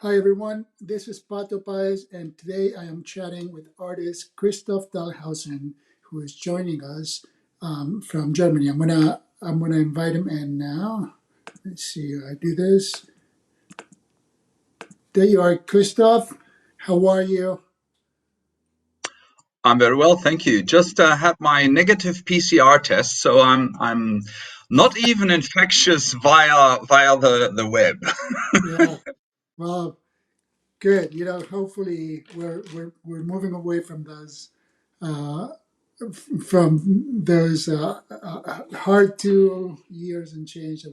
Hi everyone, this is Pato Paez, and today I am chatting with artist Christoph Dahlhausen, who is joining us from Germany. I'm gonna invite him in now. Let's see how I do this. There you are, Christoph. How are you? I'm very well, thank you. Just had my negative PCR test, so I'm not even infectious via the web. Yeah. Well, good. Hopefully we're moving away from uh, those hard 2 years and change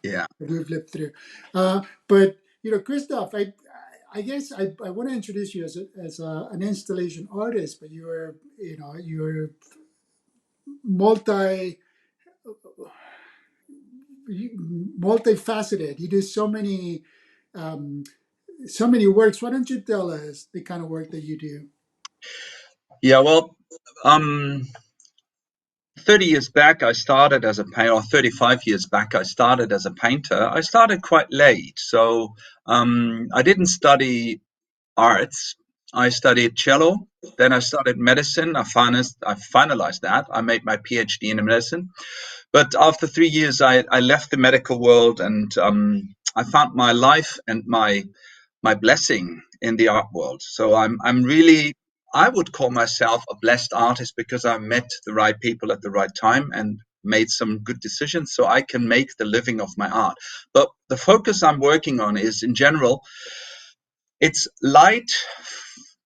Yeah. that we've lived through. But Christoph, I guess I want to introduce you an installation artist, but you're multi multifaceted. You do um, so many works. Why don't you tell us the kind of work that you do? Yeah, well, um, 30 years back, I started as a painter, or 35 years back, I started as a painter. I started quite late, so I didn't study arts. I studied cello, then I started medicine. I finalized that. I made my PhD in medicine. But after 3 years, I left the medical world and I found my life and my blessing in the art world. So I'm really, I would call myself a blessed artist because I met the right people at the right time and made some good decisions so I can make the living of my art. But the focus I'm working on is in general, it's light.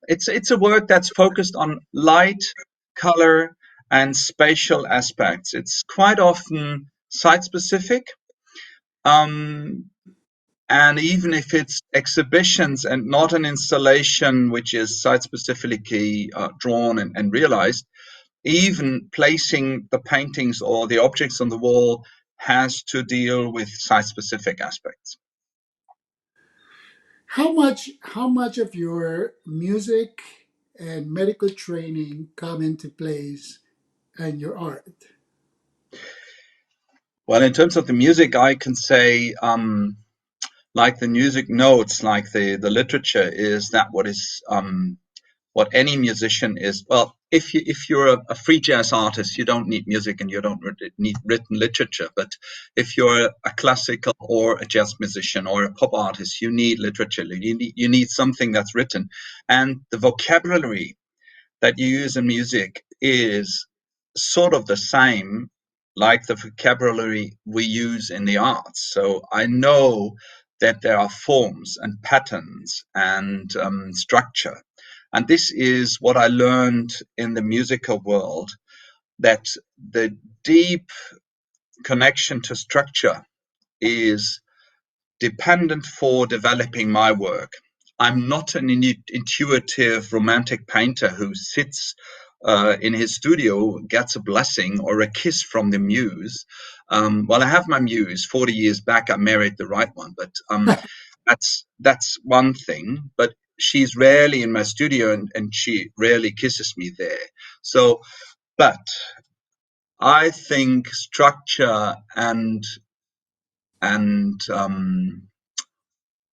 It's a work that's focused on light, color, and spatial aspects. It's quite often site specific. Um, and even if it's exhibitions and not an installation which is site specifically drawn and realized, even placing the paintings or the objects on the wall has to deal with site specific aspects. How much of your music and medical training come into place in your art? Well, in terms of the music, I can say like the music notes, like the literature, is that what is what any musician is. Well, if you're a free jazz artist, you don't need music and you don't need written literature. But if you're a classical or a jazz musician or a pop artist, you need literature. You need something that's written, and the vocabulary that you use in music is sort of the same like the vocabulary we use in the arts. So I know that there are forms and patterns and structure. And this is what I learned in the musical world, that the deep connection to structure is dependent for developing my work. I'm not an intuitive romantic painter who sits in his studio, gets a blessing or a kiss from the muse. Well, I have my muse. 40 years back, I married the right one, but that's one thing. But she's rarely in my studio, and she rarely kisses me there. So, but I think structure and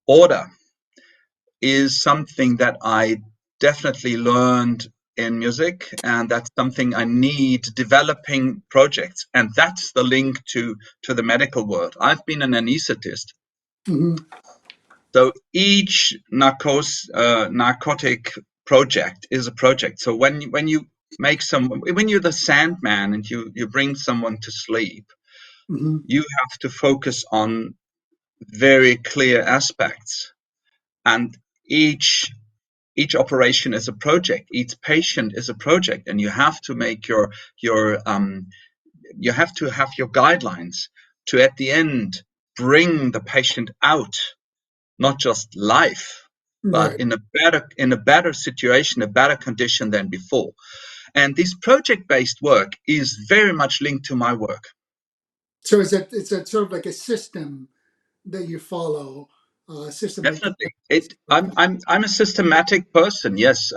order is something that I definitely learned in music, and that's something I need developing projects, and that's the link to the medical world. I've been an anesthetist, Hmm. so each narcotic project is a project. So when you make when you're the Sandman and you bring someone to sleep, Hmm. you have to focus on very clear aspects, and each each operation is a project, each patient is a project, and you have to make your you have to have your guidelines to at the end bring the patient out, not just life, but Right. in a better situation, a better condition than before. And this project based work is very much linked to my work. So it's a sort of like a system that you follow, a system that you Definitely. It okay. I'm a systematic person, yes.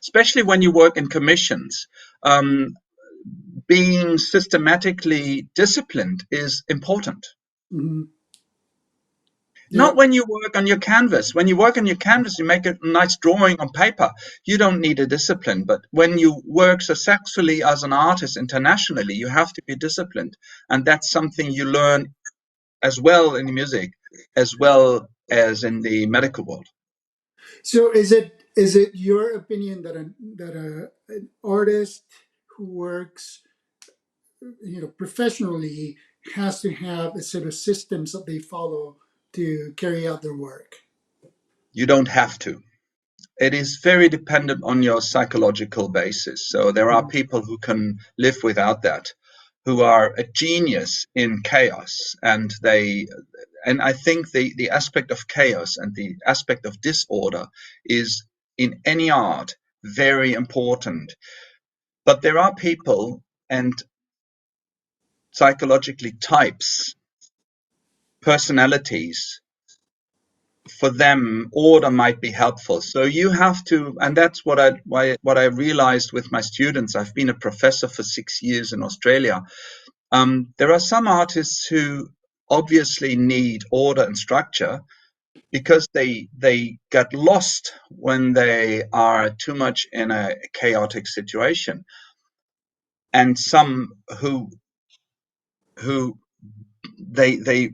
Especially when you work in commissions. Um, Being systematically disciplined is important. Hmm. Yeah. Not when you work on your canvas. When you work on your canvas, you make a nice drawing on paper. You don't need a discipline. But when you work successfully as an artist internationally, you have to be disciplined. And that's something you learn as well in music, as well as in the medical world. So is it your opinion that an artist who works professionally has to have a set of systems that they follow to carry out their work? You don't have to. It is very dependent on your psychological basis. So there are Mhm. people who can live without that, who are a genius in chaos, and I think the aspect of chaos and the aspect of disorder is in any art very important. But there are people and psychologically types, personalities, for them order might be helpful. So you have to, and that's what I realized with my students. I've been a professor for 6 years in Australia. There are some artists who obviously need order and structure because they get lost when they are too much in a chaotic situation, and some who they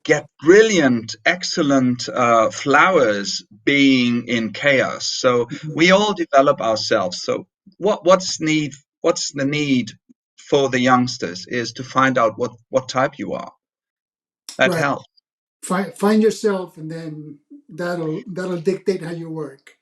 get brilliant, excellent flowers being in chaos. So we all develop ourselves. So what's the need for the youngsters is to find out what type you are. That Right. helps. Find yourself, and then that'll dictate how you work.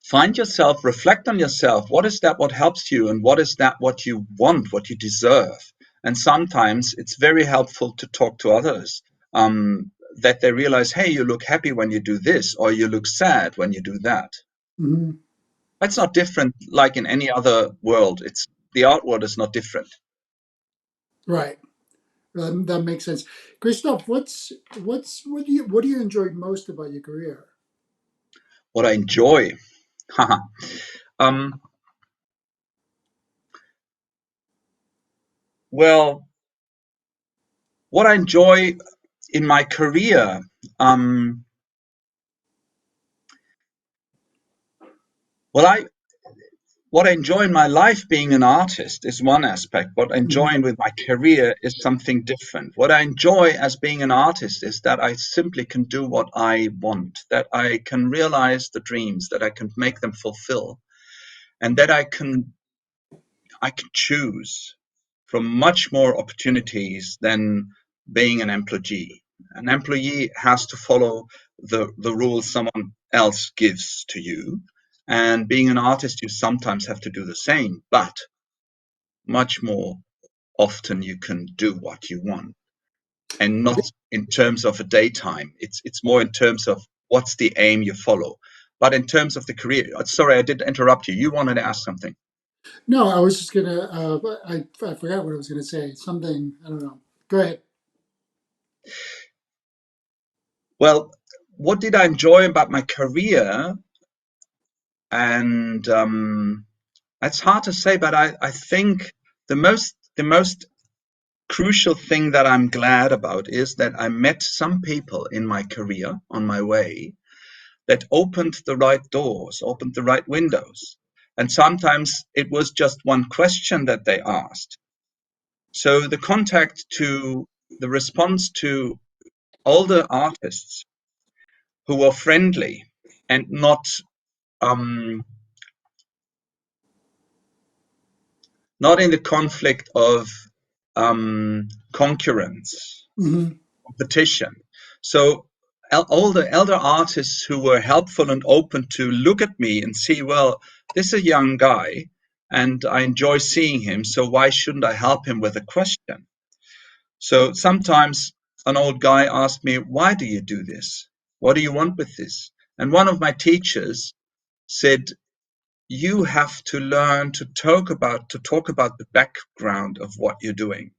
Find yourself, reflect on yourself. What is that what helps you, and what is that what you want, what you deserve? And sometimes it's very helpful to talk to others, that they realize, hey, you look happy when you do this, or you look sad when you do that. Hmm. That's not different like in any other world. It's the art world is not different. Right. That makes sense. Christoph, what do you enjoy most about your career? What I enjoy, um, well, what I enjoy in my career, um, well, I what I enjoy in my life being an artist is one aspect. What I enjoy Hmm. with my career is something different. What I enjoy as being an artist is that I simply can do what I want, that I can realize the dreams, that I can make them fulfill, and that I can choose from much more opportunities than being an employee. An employee has to follow the rules someone else gives to you. And being an artist, you sometimes have to do the same, but much more often you can do what you want. And not in terms of a daytime. It's more in terms of what's the aim you follow. But in terms of the career, sorry, I did interrupt you. You wanted to ask something. No, I was just gonna. I forgot what I was gonna say. Something, I don't know. Go ahead. Well, what did I enjoy about my career? And it's hard to say, but I think the most crucial thing that I'm glad about is that I met some people in my career on my way that opened the right doors, opened the right windows. And sometimes it was just one question that they asked. So the response to older artists who were friendly and um, not in the conflict of concurrence, Hmm. competition. So all the elder artists who were helpful and open to look at me and see, well, this is a young guy and I enjoy seeing him, so why shouldn't I help him with a question? So sometimes an old guy asked me, why do you do this? What do you want with this? And one of my teachers said, you have to learn to talk about the background of what you're doing.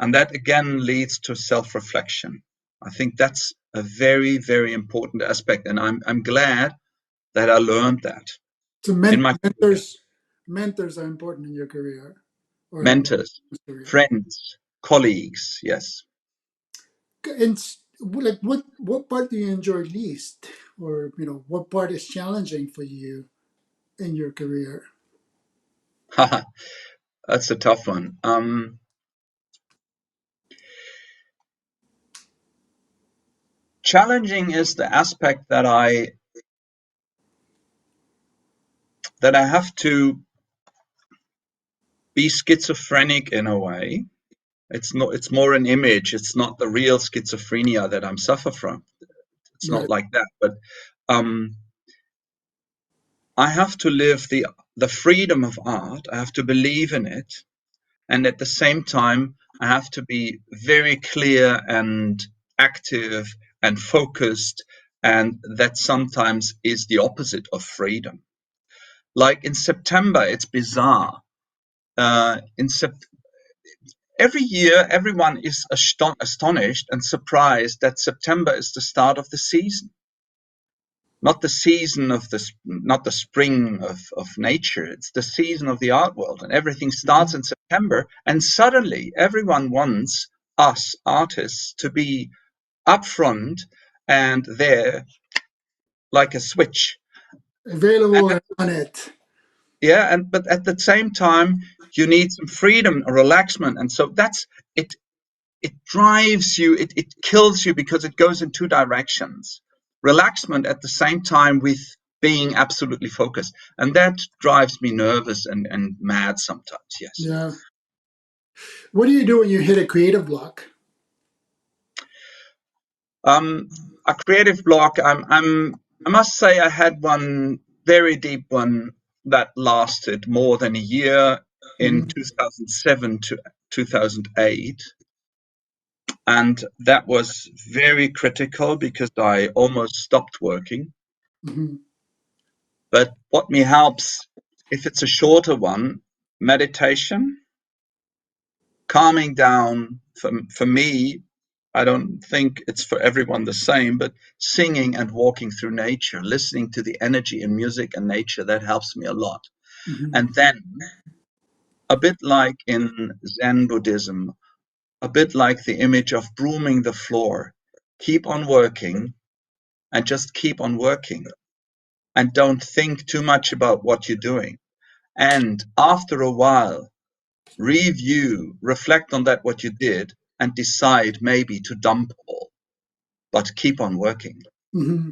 And that again leads to self-reflection. I think that's a very, very important aspect. And I'm glad that I learned that So in my career. mentors are important in your career, or Mentors, career. friends, colleagues, yes. And like what part do you enjoy least, or what part is challenging for you in your career? That's a tough one. Challenging is the aspect that I have to be schizophrenic in a way. It's not. It's more an image. It's not the real schizophrenia that I'm suffer from. It's not Right. like that. But um, I have to live the freedom of art. I have to believe in it, and at the same time, I have to be very clear and active and focused. And that sometimes is the opposite of freedom. Like in September, it's bizarre. In every year, everyone is astonished and surprised that September is the start of the season, not the season of not the spring of nature. It's the season of the art world, and everything starts in September. And suddenly, everyone wants us artists to be upfront and there like a switch. Available and on it. Yeah, and but at the same time, you need some freedom, a relaxment, and so that's it. It drives you, it kills you because it goes in two directions. Relaxment at the same time with being absolutely focused. And that drives me nervous and mad sometimes, yes. Yeah. What do you do when you hit a creative block? A creative block, I must say I had one very deep one that lasted more than a year in Hmm. 2007 to 2008. And that was very critical because I almost stopped working. Hmm. But what me helps, if it's a shorter one, meditation, calming down. For me, I don't think it's for everyone the same, but singing and walking through nature, listening to the energy in music and nature, that helps me a lot. Hmm. And then, a bit like in Zen Buddhism, a bit like the image of brooming the floor, keep on working and just keep on working and don't think too much about what you're doing. And after a while, review, reflect on that what you did, and decide maybe to dump all, but keep on working. Hmm.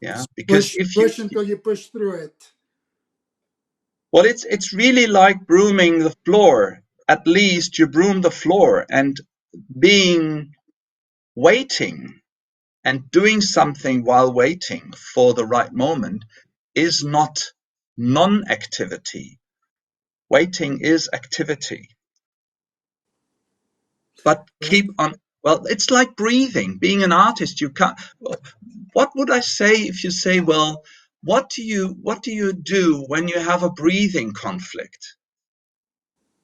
Yeah, because Push, if you, push until you push through it. well, it's really like brooming the floor. At least you broom the floor, and being waiting and doing something while waiting for the right moment is not non-activity. Waiting is activity. But Yeah. keep on, well, it's like breathing. Being an artist, you can't, what would I say if you say, well, what do you do when you have a breathing conflict?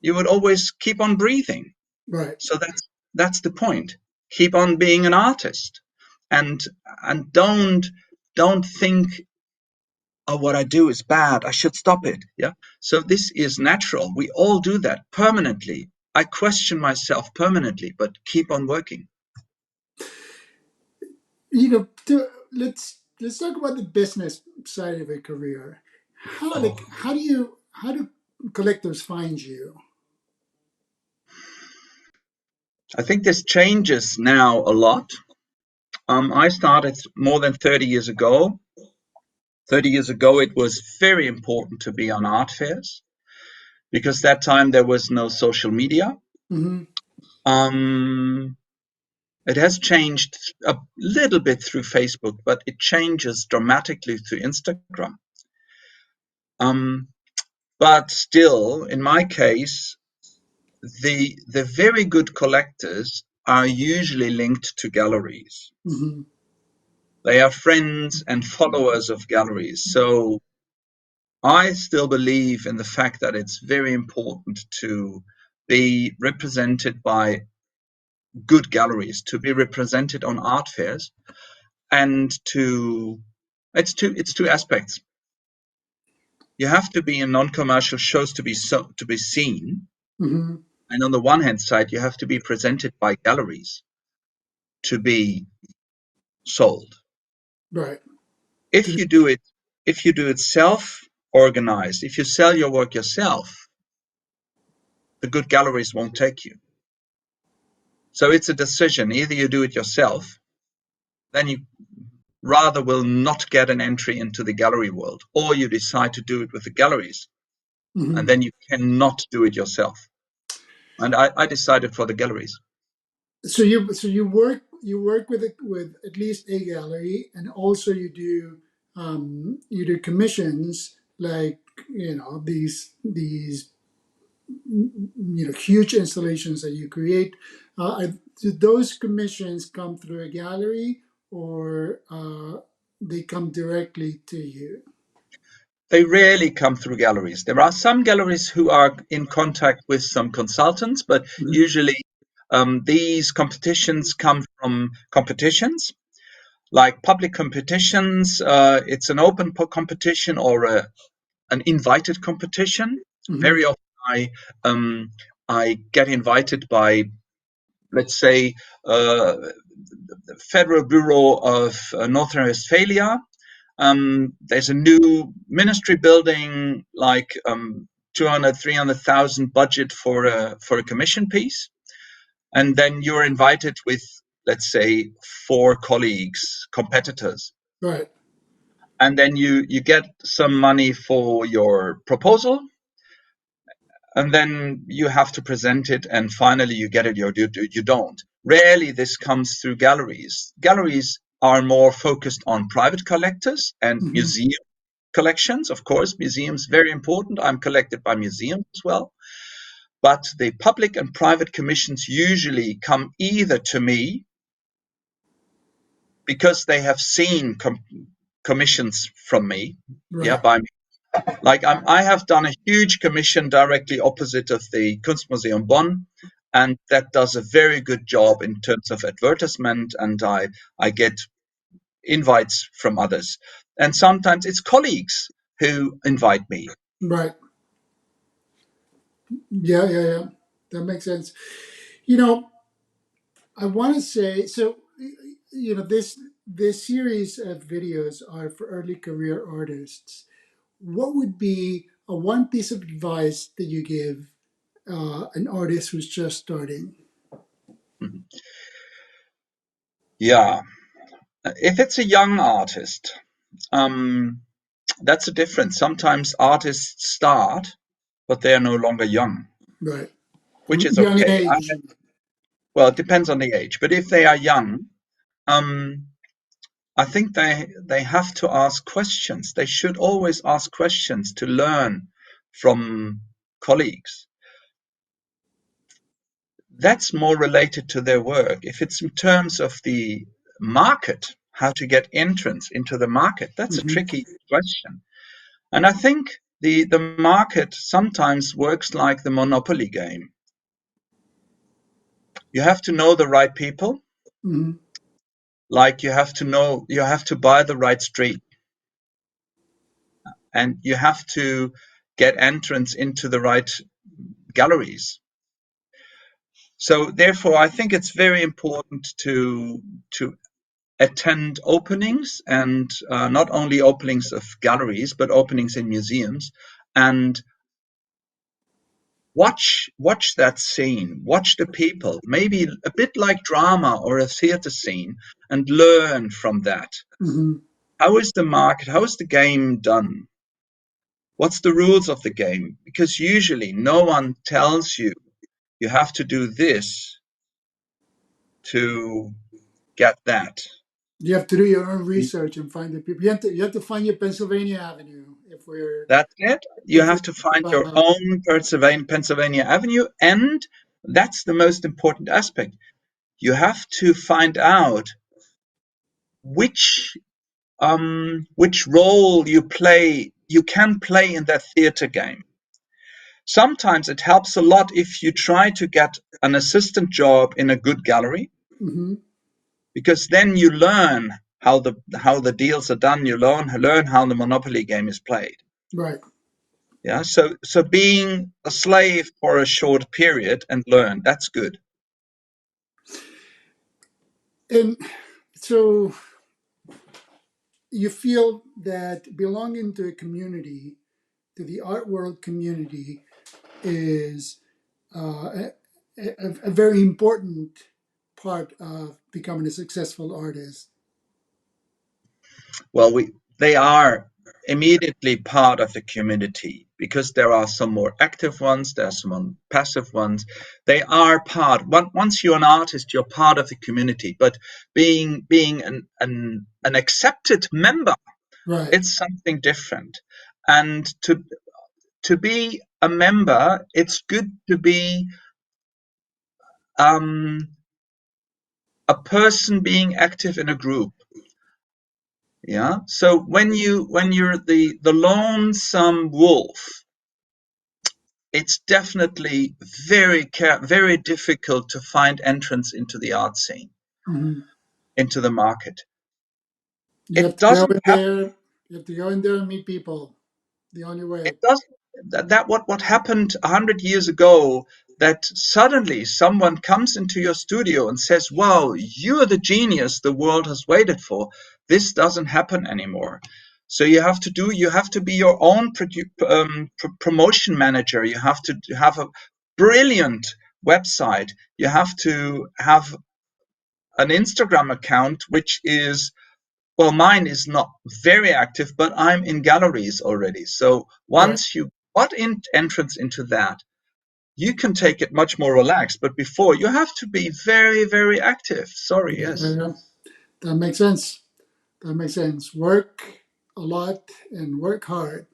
You would always keep on breathing. Right. So that's the point. Keep on being an artist, and don't think, oh, what I do is bad, I should stop it. Yeah, so this is natural. We all do that permanently. I question myself permanently, but keep on working. Let's talk about the business side of a career. How do collectors find you? I think this changes now a lot. I started more than 30 years ago. 30 years ago, it was very important to be on art fairs because that time there was no social media. Hmm. Um, it has changed a little bit through Facebook, but it changes dramatically through Instagram. Um, but still, in my case, the very good collectors are usually linked to galleries. Hmm. They are friends and followers of galleries. So I still believe in the fact that it's very important to be represented by good galleries, to be represented on art fairs, and to it's two aspects. You have to be in non-commercial shows to be seen, Hmm. and on the one hand side, you have to be presented by galleries to be sold. Right. If you do it, if you do it self-organized, if you sell your work yourself, the good galleries won't take you. So it's a decision. Either you do it yourself, then you rather will not get an entry into the gallery world, or you decide to do it with the galleries, and Mhm. then you cannot do it yourself. And I decided for the galleries. So you work with at least a gallery, and also you do commissions, like these huge installations that you create. Do those commissions come through a gallery, or they come directly to you? They rarely come through galleries. There are some galleries who are in contact with some consultants, but Mhm. usually these competitions come from competitions, like public competitions. It's an open competition or an invited competition. Mhm. Very often um, I get invited by, let's say, the Federal Bureau of Northern Westphalia. There's a new ministry building, like 200, 300,000 budget for a commission piece. And then you're invited with, let's say, 4 colleagues, competitors. Right. And then you get some money for your proposal, and then you have to present it, and finally you get it or you don't. Rarely this comes through galleries. Galleries are more focused on private collectors and Hmm. museum collections. Of course, museums, very important. I'm collected by museums as well. But the public and private commissions usually come either to me because they have seen commissions from me, yeah, Right. by me. Like I have done a huge commission directly opposite of the Kunstmuseum Bonn, and that does a very good job in terms of advertisement, and I get invites from others. And sometimes it's colleagues who invite me. Right. Yeah, yeah, yeah. That makes sense. You know, I want to say so. This series of videos are for early career artists. What would be a one piece of advice that you give an artist who's just starting? Mhm. Yeah, if it's a young artist, um, that's a difference. Sometimes artists start, but they are no longer young, Right. which is Young in okay. age. Well, it depends on the age, but if they are young, um, I think they have to ask questions. They should always ask questions to learn from colleagues. That's more related to their work. If it's in terms of the market, how to get entrance into the market, that's a Hmm. tricky question. And I think the market sometimes works like the monopoly game. You have to know the right people, Hmm. like you have to buy the right street, and you have to get entrance into the right galleries. So therefore, I think it's very important to attend openings, and not only openings of galleries, but openings in museums, and watch that scene, watch the people, maybe a bit like drama or a theater scene, and learn from that. Hmm. How is the market? How is the game done? What's the rules of the game? Because usually no one tells you you have to do this to get that. You have to do your own research and find the people. You have to find your Pennsylvania Avenue if we're That's it. You if we have to talk find your about. own Pennsylvania Avenue, and that's the most important aspect. You have to find out which which role you can play in that theater game. Sometimes it helps a lot if you try to get an assistant job in a good gallery, Hmm. because then you learn how the deals are done. You learn how the monopoly game is played. Right. Yeah, so being a slave for a short period and learn, that's good. And so you feel that belonging to a community, to the art world community, is a very important part of becoming a successful artist. Well, they are immediately part of the community because there are some more active ones, there are some more passive ones. They are part. Once you're an artist, you're part of the community. But being an accepted member, Right. it's something different. And to be a member, it's good to be um, a person being active in a group. Yeah. So when you're the lonesome wolf, it's definitely very difficult to find entrance into the art scene, Hmm. into the market. You have It to go doesn't in happen. there. You have to go in there and meet people. The only It way. doesn't. That what happened 100 years ago. That suddenly someone comes into your studio and says, "Wow, you're the genius the world has waited for." This doesn't happen anymore. So you have to be your own promotion manager. You have to have a brilliant website. You have to have an Instagram account, which is, well, mine is not very active, but I'm in galleries already. So Right. once you got entrance into that, you can take it much more relaxed. But before, you have to be very active. Sorry, yes. Yeah, that makes sense. That makes sense. Work a lot and work hard.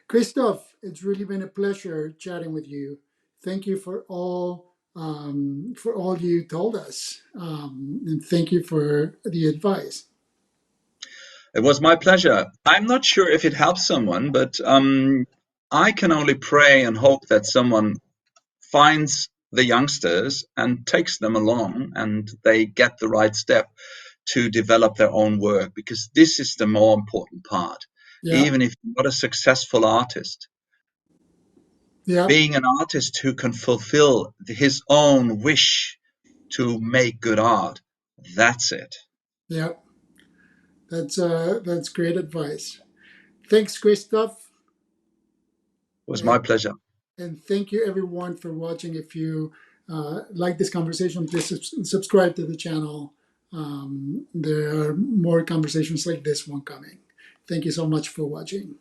Christoph, it's really been a pleasure chatting with you. Thank you for all you told us, and thank you for the advice. It was my pleasure. I'm not sure if it helps someone, but I can only pray and hope that someone finds the youngsters and takes them along and they get the right step to develop their own work, because this is the more important part. Yeah, Even if you're not a successful artist, yeah, being an artist who can fulfill his own wish to make good art, that's it. yeah. That's great advice. Thanks, Christoph, It was and, my pleasure. and thank you everyone for watching. If you like this conversation, please subscribe to the channel. There are more conversations like this one coming. Thank you so much for watching.